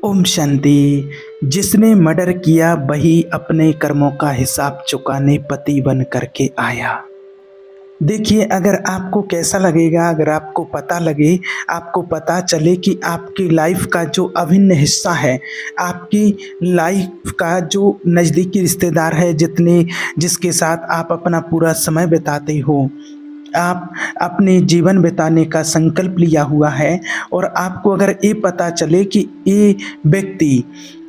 ओम शांति। जिसने मर्डर किया वही अपने कर्मों का हिसाब चुकाने पति बन करके आया। देखिए, अगर आपको कैसा लगेगा, अगर आपको पता लगे, आपको पता चले कि आपकी लाइफ का जो अभिन्न हिस्सा है, आपकी लाइफ का जो नज़दीकी रिश्तेदार है, जिसके साथ आप अपना पूरा समय बिताते हो, आप अपने जीवन बिताने का संकल्प लिया हुआ है, और आपको अगर ये पता चले कि ये व्यक्ति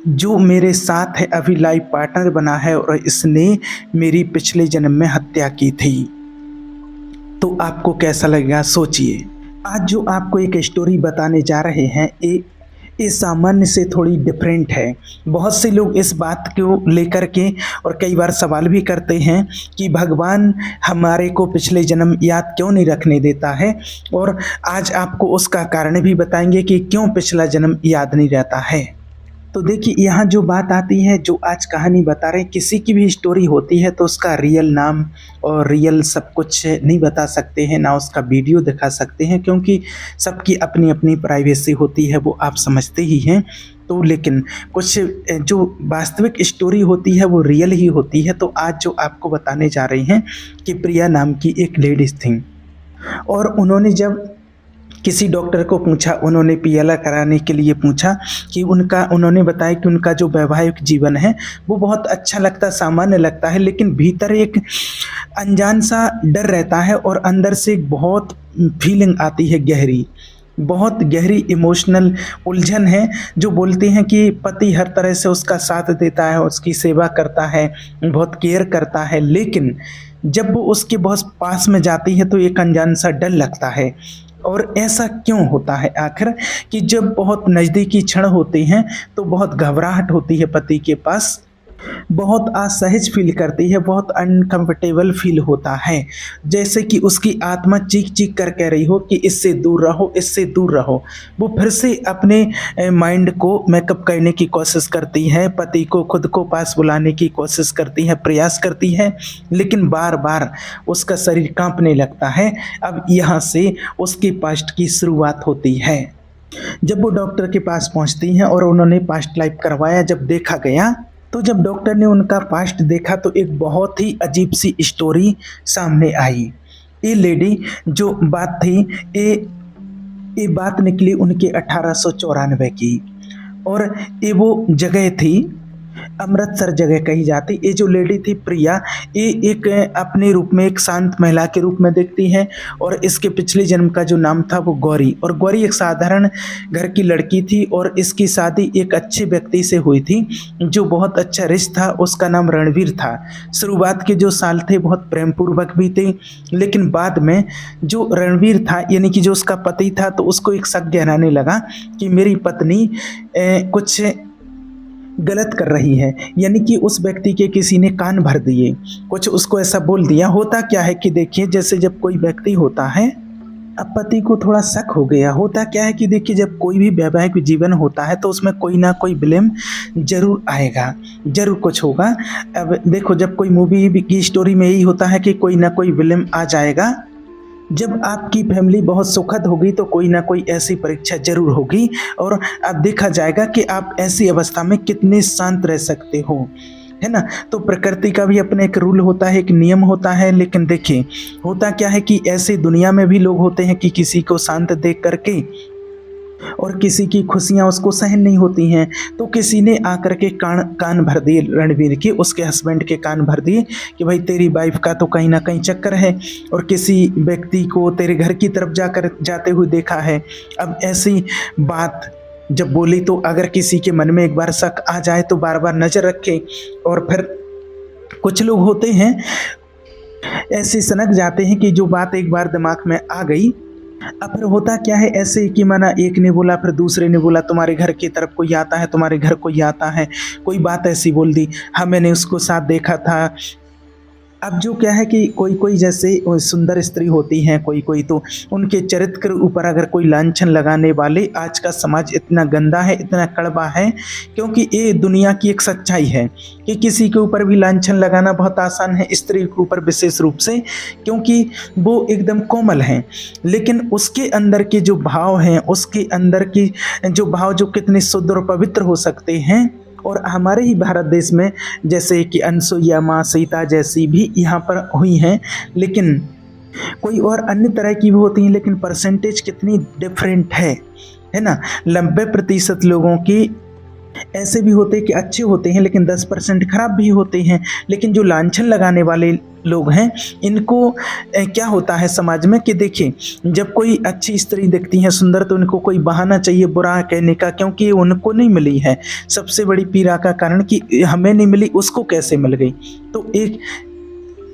जो मेरे साथ है अभी लाइफ पार्टनर बना है और इसने मेरी पिछले जन्म में हत्या की थी, तो आपको कैसा लगेगा सोचिए। आज जो आपको एक स्टोरी बताने जा रहे हैं, ये सामान्य से थोड़ी डिफरेंट है। बहुत से लोग इस बात को लेकर के और कई बार सवाल भी करते हैं कि भगवान हमारे को पिछले जन्म याद क्यों नहीं रखने देता है, और आज आपको उसका कारण भी बताएंगे कि क्यों पिछला जन्म याद नहीं रहता है। तो देखिए, यहाँ जो बात आती है, जो आज कहानी बता रहे हैं, किसी की भी स्टोरी होती है तो उसका रियल नाम और रियल सब कुछ नहीं बता सकते हैं, ना उसका वीडियो दिखा सकते हैं, क्योंकि सबकी अपनी अपनी प्राइवेसी होती है, वो आप समझते ही हैं। तो लेकिन कुछ जो वास्तविक स्टोरी होती है वो रियल ही होती है। तो आज जो आपको बताने जा रही हैं कि प्रिया नाम की एक लेडीज़ थी, और उन्होंने जब किसी डॉक्टर को पूछा, उन्होंने पीएलआर कराने के लिए पूछा, कि उन्होंने बताया कि उनका जो वैवाहिक जीवन है वो बहुत अच्छा लगता, सामान्य लगता है, लेकिन भीतर एक अनजान सा डर रहता है और अंदर से एक बहुत फीलिंग आती है, बहुत गहरी इमोशनल उलझन है, जो बोलते हैं कि पति हर तरह से उसका साथ देता है, उसकी सेवा करता है, बहुत केयर करता है, लेकिन जब वो उसके बहुत पास में जाती है तो एक अनजान सा डर लगता है। और ऐसा क्यों होता है आखिर, कि जब बहुत नज़दीकी क्षण होते हैं तो बहुत घबराहट होती है पति के पास, बहुत असहज फील करती है, बहुत अनकंफर्टेबल फील होता है, जैसे कि उसकी आत्मा चीख चीख कर कह रही हो कि इससे दूर रहो, इससे दूर रहो। वो फिर से अपने माइंड को मेकअप करने की कोशिश करती है, पति को खुद को पास बुलाने की कोशिश करती है, प्रयास करती है, लेकिन बार बार उसका शरीर कांपने लगता है। अब यहाँ से उसके पास्ट की शुरुआत होती है। जब वो डॉक्टर के पास पहुँचती हैं और उन्होंने पास्ट लाइफ करवाया, जब देखा गया, तो जब डॉक्टर ने उनका पास्ट देखा तो एक बहुत ही अजीब सी स्टोरी सामने आई। ये लेडी जो बात थी, ये बात निकली उनके 1894 की, और ये वो जगह थी, अमृतसर जगह कही जाती। ये जो लेडी थी प्रिया, ये एक अपने रूप में एक शांत महिला के रूप में दिखती है, और इसके पिछले जन्म का जो नाम था वो गौरी, और गौरी एक साधारण घर की लड़की थी, और इसकी शादी एक अच्छे व्यक्ति से हुई थी जो बहुत अच्छा रिश्ता था, उसका नाम रणवीर था। शुरुआत के जो साल थे बहुत प्रेमपूर्वक भी थे, लेकिन बाद में जो रणवीर था, यानी कि जो उसका पति था, तो उसको एक शक गहराने लगा कि मेरी पत्नी कुछ गलत कर रही है, यानी कि उस व्यक्ति के किसी ने कान भर दिए, कुछ उसको ऐसा बोल दिया। होता क्या है कि देखिए, जैसे जब कोई व्यक्ति होता है, अब पति को थोड़ा शक हो गया। होता क्या है कि देखिए, जब कोई भी वैवाहिक जीवन होता है तो उसमें कोई ना कोई ब्लेम जरूर आएगा, जरूर कुछ होगा। अब देखो, जब कोई मूवी की स्टोरी में यही होता है कि कोई ना कोई ब्लेम आ जाएगा। जब आपकी फैमिली बहुत सुखद होगी तो कोई ना कोई ऐसी परीक्षा जरूर होगी, और अब देखा जाएगा कि आप ऐसी अवस्था में कितने शांत रह सकते हो, है ना। तो प्रकृति का भी अपना एक रूल होता है, एक नियम होता है, लेकिन देखिए होता क्या है कि ऐसी दुनिया में भी लोग होते हैं कि किसी को शांत देख करके और किसी की खुशियां उसको सहन नहीं होती हैं, तो किसी ने आकर के कान भर दिए रणवीर के, उसके हस्बैंड के कान भर दिए कि भाई तेरी वाइफ का तो कहीं ना कहीं चक्कर है, और किसी व्यक्ति को तेरे घर की तरफ जाते हुए देखा है। अब ऐसी बात जब बोली तो अगर किसी के मन में एक बार शक आ जाए तो बार बार नज़र रखे, और फिर कुछ लोग होते हैं ऐसे सनक जाते हैं कि जो बात एक बार दिमाग में आ गई, अब फिर होता क्या है ऐसे कि माना एक ने बोला, फिर दूसरे ने बोला, तुम्हारे घर की तरफ कोई आता है, तुम्हारे घर कोई आता है, कोई बात ऐसी बोल दी, हाँ मैंने उसको साथ देखा था, अब जो क्या है कि कोई कोई जैसे सुंदर स्त्री होती हैं, कोई कोई तो उनके चरित्र ऊपर अगर कोई लांछन लगाने वाले, आज का समाज इतना गंदा है, इतना कड़वा है, क्योंकि ये दुनिया की एक सच्चाई है कि किसी के ऊपर भी लांछन लगाना बहुत आसान है, स्त्री के ऊपर विशेष रूप से, क्योंकि वो एकदम कोमल हैं, लेकिन उसके अंदर के जो भाव हैं, उसके अंदर की जो भाव जो कितने शुद्ध और पवित्र हो सकते हैं। और हमारे ही भारत देश में जैसे कि अनसुईया माँ, सीता जैसी भी यहाँ पर हुई हैं, लेकिन कोई और अन्य तरह की भी होती हैं, लेकिन परसेंटेज कितनी डिफरेंट है ना। 90% लोगों की ऐसे भी होते हैं कि अच्छे होते हैं, लेकिन 10% खराब भी होते हैं। लेकिन जो लांछन लगाने वाले लोग हैं, इनको क्या होता है समाज में कि देखिए, जब कोई अच्छी स्त्री दिखती है सुंदर, तो उनको कोई बहाना चाहिए बुरा कहने का, क्योंकि उनको नहीं मिली है। सबसे बड़ी पीड़ा का कारण कि हमें नहीं मिली, उसको कैसे मिल गई। तो एक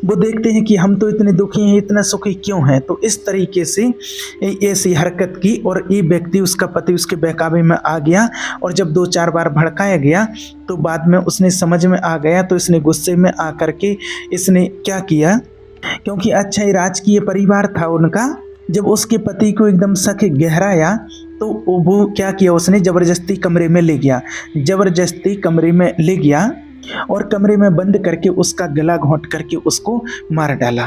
वो देखते हैं कि हम तो इतने दुखी हैं, इतना सुखी क्यों हैं। तो इस तरीके से ऐसी हरकत की, और ये व्यक्ति, उसका पति उसके बहकावे में आ गया, और जब 2-4 बार भड़काया गया तो बाद में उसने समझ में आ गया, तो इसने गुस्से में आकर के इसने क्या किया, क्योंकि अच्छा ही राजकीय परिवार था उनका, जब उसके पति को एकदम शक गहराया तो वो क्या किया, उसने ज़बरदस्ती कमरे में ले गया, ज़बरदस्ती कमरे में ले गया और कमरे में बंद करके उसका गला घोंट करके उसको मार डाला।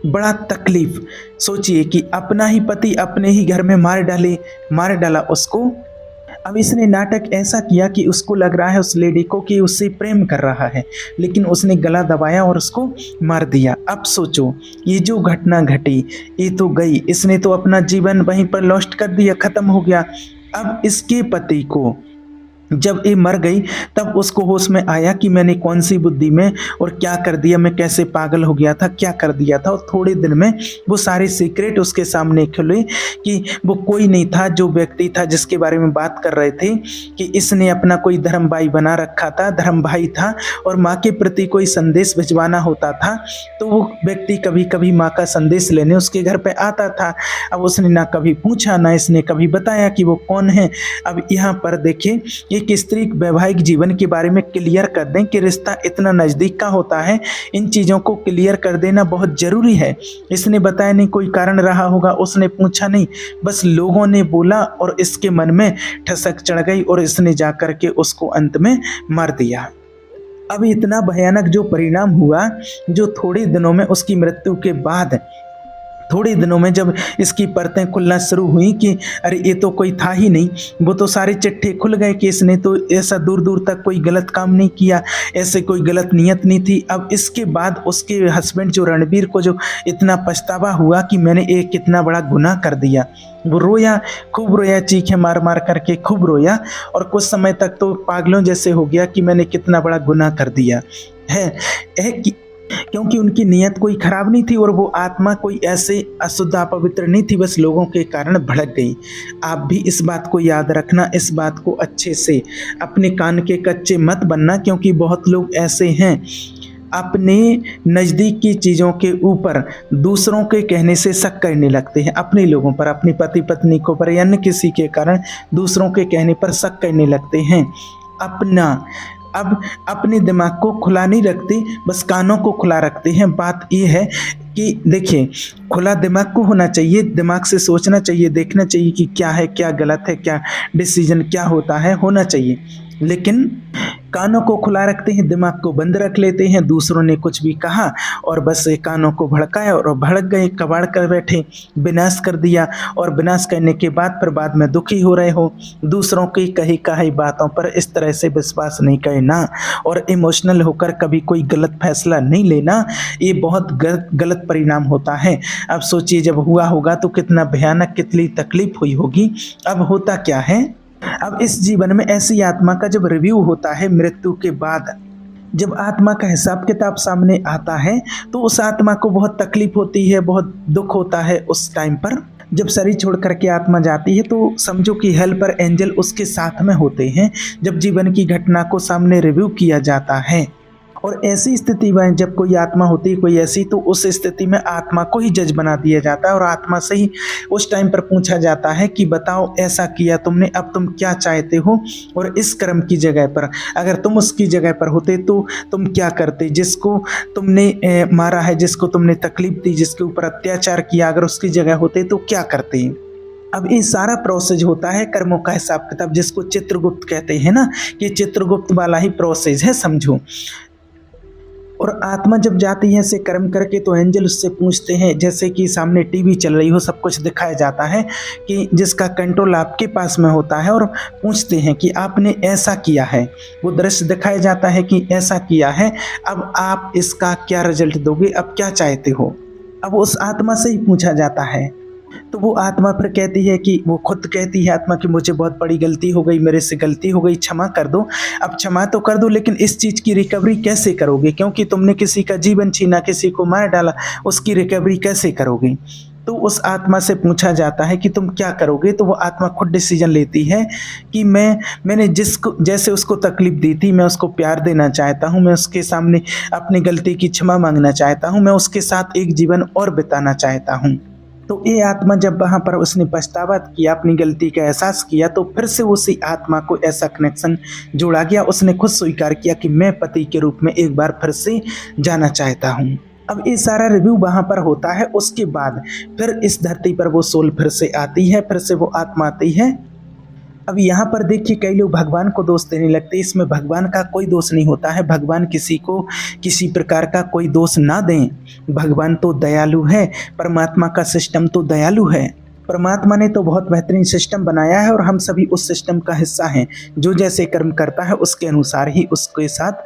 बड़ा तकलीफ, सोचिए कि अपना ही पति अपने ही घर में मार डाला उसको। अब इसने नाटक ऐसा किया कि उसको लग रहा है उस लेडी को कि उससे प्रेम कर रहा है, लेकिन उसने गला दबाया और उसको मार दिया। अब सोचो, ये जो घटना घटी, ये तो गई, इसने तो अपना जीवन वहीं पर लॉस्ट कर दिया, खत्म हो गया। अब इसके पति को जब ये मर गई, तब उसको होश में आया कि मैंने कौन सी बुद्धि में और क्या कर दिया, मैं कैसे पागल हो गया था, क्या कर दिया था। और थोड़े दिन में वो सारे सीक्रेट उसके सामने खुले कि वो कोई नहीं था, जो व्यक्ति था जिसके बारे में बात कर रहे थे कि इसने अपना कोई धर्म भाई बना रखा था, धर्म भाई था, और माँ के प्रति कोई संदेश भिजवाना होता था, तो वो व्यक्ति कभी कभी माँ का संदेश लेने उसके घर पे आता था। अब उसने ना कभी पूछा, ना इसने कभी बताया कि वो कौन है। अब यहाँ पर देखिए, एक स्त्री वैवाहिक जीवन के बारे में क्लियर कर दें कि रिश्ता इतना नज़दीक का होता है, इन चीज़ों को क्लियर कर देना बहुत ज़रूरी है। इसने बताया नहीं, कोई कारण रहा होगा, उसने पूछा नहीं, बस लोगों ने बोला और इसके मन में ठसक चढ़ गई और इसने जाकर के उसको अंत में मार दिया। अब इतना भयानक जो परिणाम हुआ, जो थोड़े दिनों में उसकी मृत्यु के बाद, थोड़े दिनों में जब इसकी परतें खुलना शुरू हुई कि अरे ये तो कोई था ही नहीं, वो तो सारे चिट्ठे खुल गए कि इसने तो ऐसा दूर दूर तक कोई गलत काम नहीं किया, ऐसे कोई गलत नियत नहीं थी। अब इसके बाद उसके हस्बैंड जो रणबीर को जो इतना पछतावा हुआ कि मैंने एक कितना बड़ा गुनाह कर दिया, वो रोया, खूब रोया, चीखें मार मार करके खूब रोया, और कुछ समय तक तो पागलों जैसे हो गया कि मैंने कितना बड़ा गुनाह कर दिया है क्योंकि उनकी नीयत कोई खराब नहीं थी और वो आत्मा कोई ऐसे अशुद्ध अपवित्र नहीं थी, बस लोगों के कारण भड़क गई। आप भी इस बात को याद रखना, इस बात को अच्छे से, अपने कान के कच्चे मत बनना, क्योंकि बहुत लोग ऐसे हैं अपने नज़दीक की चीज़ों के ऊपर दूसरों के कहने से शक करने लगते हैं, अपने लोगों पर, अपनी पति पत्नी को पर या अन्य किसी के कारण दूसरों के कहने पर शक करने लगते हैं। अब अपने दिमाग को खुला नहीं रखते, बस कानों को खुला रखते हैं। बात ये है कि देखिए, खुला दिमाग को होना चाहिए, दिमाग से सोचना चाहिए, देखना चाहिए कि क्या है, क्या गलत है, क्या डिसीजन क्या होता है, होना चाहिए, लेकिन कानों को खुला रखते हैं, दिमाग को बंद रख लेते हैं। दूसरों ने कुछ भी कहा और बस कानों को भड़काया और भड़क गए, कबाड़ कर बैठे, विनाश कर दिया, और विनाश करने के बाद में दुखी हो रहे हो। दूसरों की कही बातों पर इस तरह से विश्वास नहीं करना और इमोशनल होकर कभी कोई गलत फैसला नहीं लेना, ये बहुत गलत परिणाम होता है। अब सोचिए, जब हुआ होगा तो कितना भयानक, कितनी तकलीफ हुई होगी। अब होता क्या है, अब इस जीवन में ऐसी आत्मा का जब रिव्यू होता है मृत्यु के बाद, जब आत्मा का हिसाब किताब सामने आता है, तो उस आत्मा को बहुत तकलीफ होती है, बहुत दुख होता है। उस टाइम पर जब शरीर छोड़ करके आत्मा जाती है, तो समझो कि हेल्पर एंजल उसके साथ में होते हैं जब जीवन की घटना को सामने रिव्यू किया जाता है। और ऐसी स्थिति में जब कोई आत्मा होती है कोई ऐसी, तो उस स्थिति में आत्मा को ही जज बना दिया जाता है और आत्मा से ही उस टाइम पर पूछा जाता है कि बताओ ऐसा किया तुमने, अब तुम क्या चाहते हो, और इस कर्म की जगह पर अगर तुम उसकी जगह पर होते तो तुम क्या करते, जिसको तुमने मारा है, जिसको तुमने तकलीफ दी, जिसके ऊपर अत्याचार किया, अगर उसकी जगह होते तो क्या करते। अब ये सारा प्रोसेस होता है कर्मों का हिसाब किताब, जिसको चित्रगुप्त कहते हैं ना, कि चित्रगुप्त वाला ही प्रोसेस है समझो। और आत्मा जब जाती है ऐसे कर्म करके तो एंजल उससे पूछते हैं, जैसे कि सामने टीवी चल रही हो, सब कुछ दिखाया जाता है कि जिसका कंट्रोल आपके पास में होता है, और पूछते हैं कि आपने ऐसा किया है, वो दृश्य दिखाया जाता है कि ऐसा किया है, अब आप इसका क्या रिजल्ट दोगे, अब क्या चाहते हो। अब उस आत्मा से ही पूछा जाता है, तो वो आत्मा फिर कहती है कि वो खुद कहती है आत्मा कि मुझे बहुत बड़ी गलती हो गई, मेरे से गलती हो गई, क्षमा कर दो। अब क्षमा तो कर दो, लेकिन इस चीज़ की रिकवरी कैसे करोगे, क्योंकि तुमने किसी का जीवन छीना, किसी को मार डाला, उसकी रिकवरी कैसे करोगे। तो उस आत्मा से पूछा जाता है कि तुम क्या करोगे, तो वो आत्मा खुद डिसीजन लेती है कि मैंने जिसको जैसे उसको तकलीफ दी थी, मैं उसको प्यार देना चाहता हूँ, मैं उसके सामने अपनी गलती की क्षमा मांगना चाहता हूँ, मैं उसके साथ एक जीवन और बिताना चाहता हूँ। तो ये आत्मा जब वहाँ पर उसने पछतावा किया, अपनी गलती का एहसास किया, तो फिर से उसी आत्मा को ऐसा कनेक्शन जोड़ा गया, उसने खुद स्वीकार किया कि मैं पति के रूप में एक बार फिर से जाना चाहता हूँ। अब ये सारा रिव्यू वहाँ पर होता है, उसके बाद फिर इस धरती पर वो सोल फिर से आती है, फिर से वो आत्मा आती है। अब यहाँ पर देखिए कई लोग भगवान को दोष देने लगते हैं, इसमें भगवान का कोई दोष नहीं होता है, भगवान किसी को किसी प्रकार का कोई दोष ना दें, भगवान तो दयालु है, परमात्मा का सिस्टम तो दयालु है, परमात्मा ने तो बहुत बेहतरीन सिस्टम बनाया है और हम सभी उस सिस्टम का हिस्सा हैं, जो जैसे कर्म करता है उसके अनुसार ही उसके साथ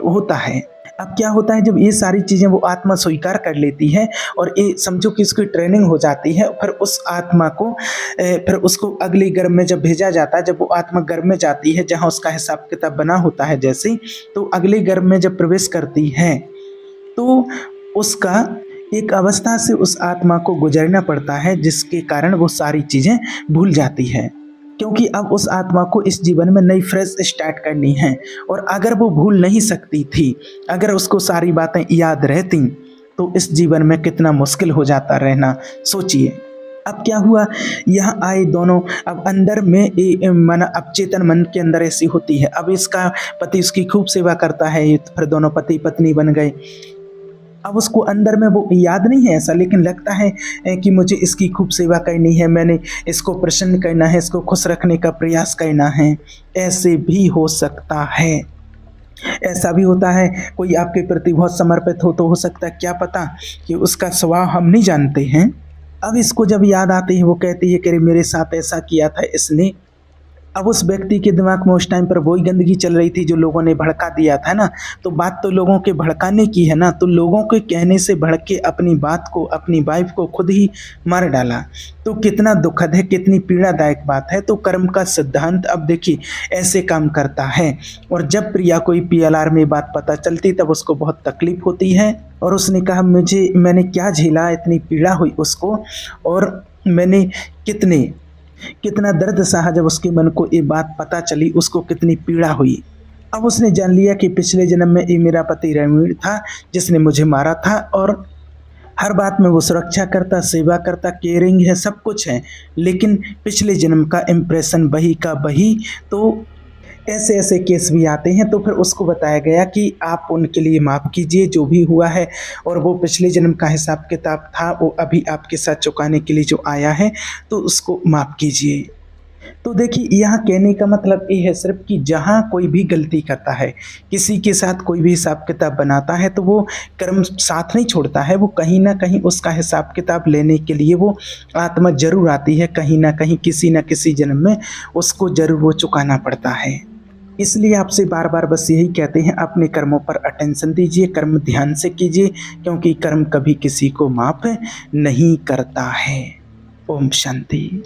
होता है। अब क्या होता है, जब ये सारी चीज़ें वो आत्मा स्वीकार कर लेती है और ये समझो कि उसकी ट्रेनिंग हो जाती है, फिर उस आत्मा को फिर उसको अगले गर्भ में जब भेजा जाता है, जब वो आत्मा गर्भ में जाती है जहाँ उसका हिसाब किताब बना होता है जैसे, तो अगले गर्भ में जब प्रवेश करती है तो उसका एक अवस्था से उस आत्मा को गुजरना पड़ता है, जिसके कारण वो सारी चीज़ें भूल जाती है, क्योंकि अब उस आत्मा को इस जीवन में नई फ्रेश स्टार्ट करनी है। और अगर वो भूल नहीं सकती थी, अगर उसको सारी बातें याद रहती, तो इस जीवन में कितना मुश्किल हो जाता रहना, सोचिए। अब क्या हुआ, यहाँ आए दोनों, अब अंदर में मन, अब चेतन मन के अंदर ऐसी होती है, अब इसका पति उसकी खूब सेवा करता है, फिर दोनों पति पत्नी बन गए। अब उसको अंदर में वो याद नहीं है ऐसा, लेकिन लगता है कि मुझे इसकी खूब सेवा करनी है, मैंने इसको प्रसन्न करना है, इसको खुश रखने का प्रयास करना है। ऐसे भी हो सकता है, ऐसा भी होता है कोई आपके प्रति बहुत समर्पित हो, तो हो सकता है क्या पता कि उसका स्वभाव हम नहीं जानते हैं। अब इसको जब याद आती है, वो कहती है कि मेरे साथ ऐसा किया था इसने। अब उस व्यक्ति के दिमाग में उस टाइम पर वही गंदगी चल रही थी जो लोगों ने भड़का दिया था ना, तो बात तो लोगों के भड़काने की है ना, तो लोगों के कहने से भड़के अपनी बात को, अपनी वाइफ को खुद ही मार डाला। तो कितना दुखद है, कितनी पीड़ादायक बात है। तो कर्म का सिद्धांत अब देखिए ऐसे काम करता है। और जब प्रिया को PLR में बात पता चलती तब उसको बहुत तकलीफ होती है, और उसने कहा मैंने क्या झेला, इतनी पीड़ा हुई उसको, और मैंने कितना दर्द सहा। जब उसके मन को ये बात पता चली, उसको कितनी पीड़ा हुई। अब उसने जान लिया कि पिछले जन्म में ये मेरा पति रणवीर था जिसने मुझे मारा था, और हर बात में वो सुरक्षा करता, सेवा करता, केयरिंग है, सब कुछ है, लेकिन पिछले जन्म का इम्प्रेशन वही का वही। तो ऐसे ऐसे केस भी आते हैं। तो फिर उसको बताया गया कि आप उनके लिए माफ़ कीजिए जो भी हुआ है, और वो पिछले जन्म का हिसाब किताब था, वो अभी आपके साथ चुकाने के लिए जो आया है, तो उसको माफ़ कीजिए। तो देखिए यहाँ कहने का मतलब ये है सिर्फ कि जहाँ कोई भी गलती करता है, किसी के साथ कोई भी हिसाब किताब बनाता है, तो वो कर्म साथ नहीं छोड़ता है, वो कहीं ना कहीं उसका हिसाब किताब लेने के लिए वो आत्मा जरूर आती है, कहीं ना कहीं किसी न किसी जन्म में उसको जरूर वो चुकाना पड़ता है। इसलिए आपसे बार बार बस यही कहते हैं, अपने कर्मों पर अटेंशन दीजिए, कर्म ध्यान से कीजिए, क्योंकि कर्म कभी किसी को माफ़ नहीं करता है। ओम शांति।